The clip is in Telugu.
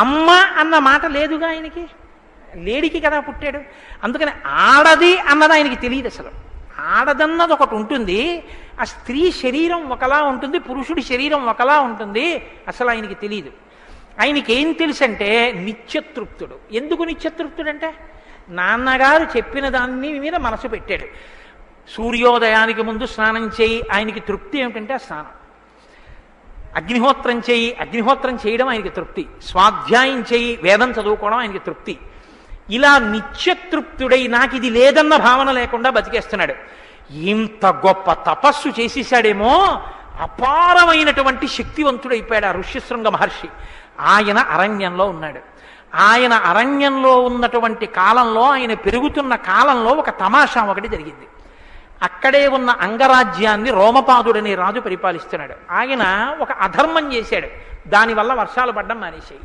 అమ్మ అన్న మాట లేదుగా ఆయనకి, లేడికి కదా పుట్టాడు. అందుకని ఆడది అన్నది ఆయనకి తెలియదు అసలు. ఆడదన్నది ఒకటి ఉంటుంది, ఆ స్త్రీ శరీరం ఒకలా ఉంటుంది, పురుషుడి శరీరం ఒకలా ఉంటుంది, అసలు ఆయనకి తెలియదు. ఆయనకి ఏం తెలుసంటే నిత్యతృప్తుడు. ఎందుకు నిత్యతృప్తుడంటే నాన్నగారు చెప్పిన దాన్ని మీద మనసు పెట్టాడు. సూర్యోదయానికి ముందు స్నానం చేయి, ఆయనకి తృప్తి ఏమిటంటే ఆ స్నానం. అగ్నిహోత్రం చేయి, అగ్నిహోత్రం చేయడం ఆయనకి తృప్తి. స్వాధ్యాయం చేయి, వేదం చదువుకోవడం ఆయనకి తృప్తి. ఇలా నిత్యతృప్తుడై నాకు ఇది లేదన్న భావన లేకుండా బతికేస్తున్నాడు. ఇంత గొప్ప తపస్సు చేసేసాడేమో, అపారమైనటువంటి శక్తివంతుడైపోయాడు ఆ ఋష్యశృంగ మహర్షి. ఆయన అరణ్యంలో ఉన్నాడు. ఆయన అరణ్యంలో ఉన్నటువంటి కాలంలో, ఆయన పెరుగుతున్న కాలంలో ఒక తమాషా ఒకటి జరిగింది. అక్కడే ఉన్న అంగరాజ్యాన్ని రోమపాదుడనే రాజు పరిపాలిస్తున్నాడు. ఆయన ఒక అధర్మం చేశాడు, దానివల్ల వర్షాలు పడ్డం మానేశాయి.